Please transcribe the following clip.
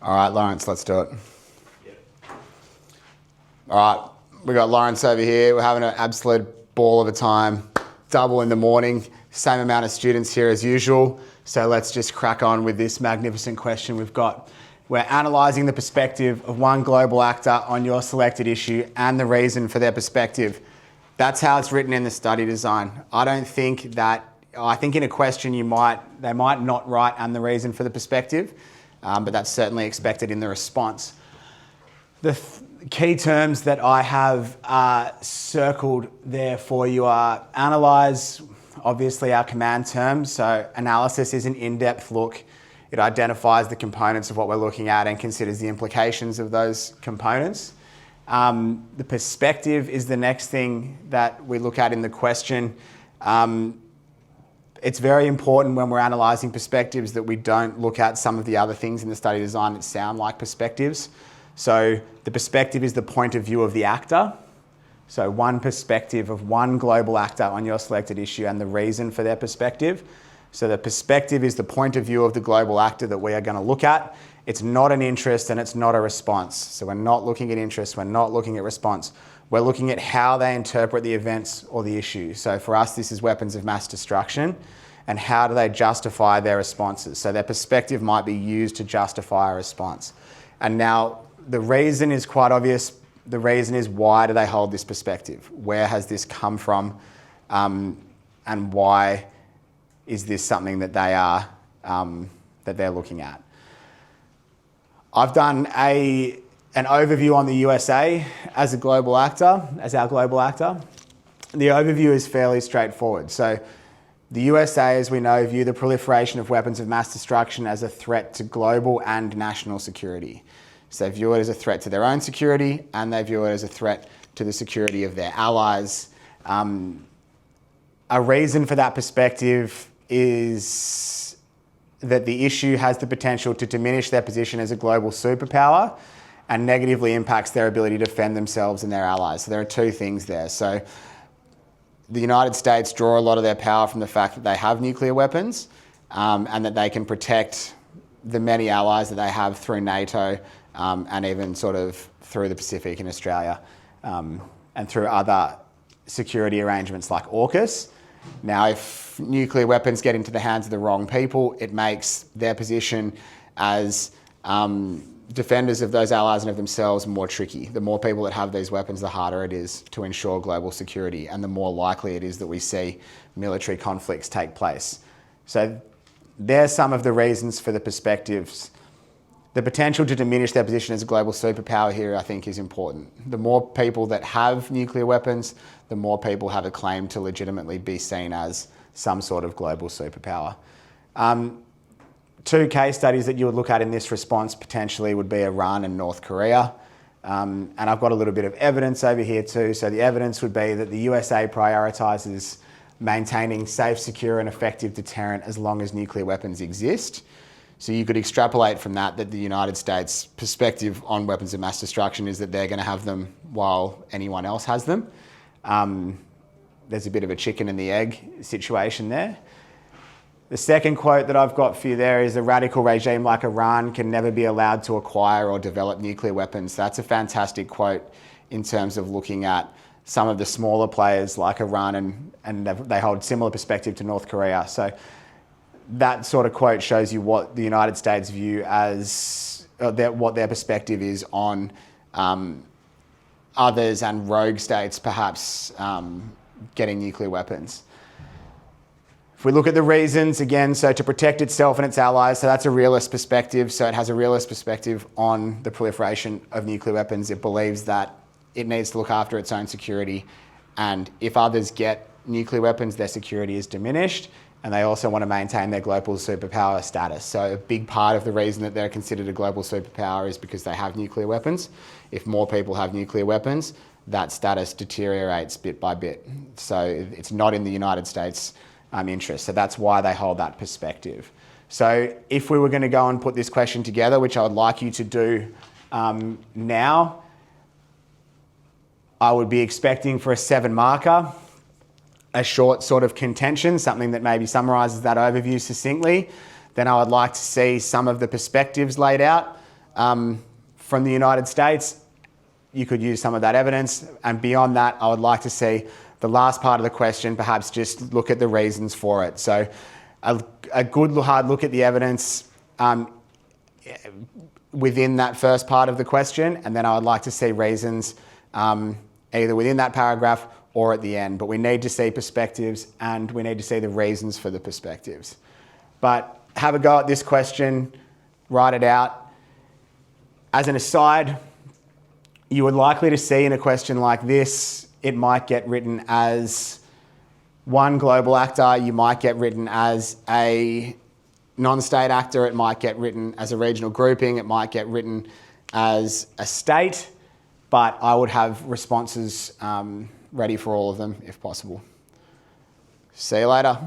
All right, Lawrence, let's do it. All right, we got Lawrence over here. We're having an absolute ball of a time. Double in the morning, same amount of students here as usual. So let's just crack on with this magnificent question we've got. We're analysing the perspective of one global actor on your selected issue and the reason for their perspective. That's how it's written in the study design. I think in a question they might not write and the reason for the perspective, but that's certainly expected in the response. The key terms that I have circled there for you are analyse, obviously our command term. So analysis is an in-depth look. It identifies the components of what we're looking at and considers the implications of those components. The perspective is the next thing that we look at in the question. It's very important when we're analysing perspectives that we don't look at some of the other things in the study design that sound like perspectives. So the perspective is the point of view of the actor. So one perspective of one global actor on your selected issue and the reason for their perspective. So the perspective is the point of view of the global actor that we are going to look at. It's not an interest and it's not a response. So we're not looking at interest, we're not looking at response. We're looking at how they interpret the events or the issue. So for us, this is weapons of mass destruction, and how do they justify their responses? So their perspective might be used to justify a response. And now the reason is quite obvious. The reason is, why do they hold this perspective? Where has this come from? And why is this something that they are that they're looking at? I've done an overview on the USA as a global actor, as our global actor. The overview is fairly straightforward. So the USA, as we know, view the proliferation of weapons of mass destruction as a threat to global and national security. So they view it as a threat to their own security, and they view it as a threat to the security of their allies. A reason for that perspective is that the issue has the potential to diminish their position as a global superpower and negatively impacts their ability to defend themselves and their allies. So there are two things there. So the United States draw a lot of their power from the fact that they have nuclear weapons, and that they can protect the many allies that they have through NATO, and even sort of through the Pacific in Australia, and through other security arrangements like AUKUS. Now, if nuclear weapons get into the hands of the wrong people, it makes their position as defenders of those allies and of themselves more tricky. The more people that have these weapons, the harder it is to ensure global security, and the more likely it is that we see military conflicts take place. So there's some of the reasons for the perspectives. The potential to diminish their position as a global superpower here, I think, is important. The more people that have nuclear weapons, the more people have a claim to legitimately be seen as some sort of global superpower. Two case studies that you would look at in this response potentially would be Iran and North Korea. And I've got a little bit of evidence over here too. So the evidence would be that the USA prioritises maintaining safe, secure and effective deterrent as long as nuclear weapons exist. So you could extrapolate from that the United States' perspective on weapons of mass destruction is that they're going to have them while anyone else has them. There's a bit of a chicken and the egg situation there. The second quote that I've got for you there is, a radical regime like Iran can never be allowed to acquire or develop nuclear weapons. That's a fantastic quote in terms of looking at some of the smaller players like Iran, and they hold similar perspective to North Korea. So that sort of quote shows you what the United States view as, what their perspective is on others and rogue states perhaps getting nuclear weapons. If we look at the reasons, again, so to protect itself and its allies, so that's a realist perspective. So it has a realist perspective on the proliferation of nuclear weapons. It believes that it needs to look after its own security, and if others get nuclear weapons, their security is diminished, and they also want to maintain their global superpower status. So a big part of the reason that they're considered a global superpower is because they have nuclear weapons. If more people have nuclear weapons, that status deteriorates bit by bit. So it's not in the United States' interest. So that's why they hold that perspective. So if we were going to go and put this question together, which I would like you to do now, I would be expecting for a 7 marker, a short sort of contention, something that maybe summarises that overview succinctly. Then I would like to see some of the perspectives laid out, from the United States, you could use some of that evidence. And beyond that, I would like to see the last part of the question, perhaps just look at the reasons for it. So a good hard look at the evidence within that first part of the question, and then I would like to see reasons either within that paragraph or at the end. But we need to see perspectives and we need to see the reasons for the perspectives. But have a go at this question, write it out. As an aside, you would likely to see in a question like this, it might get written as one global actor, you might get written as a non-state actor, it might get written as a regional grouping, it might get written as a state, but I would have responses ready for all of them if possible. See you later.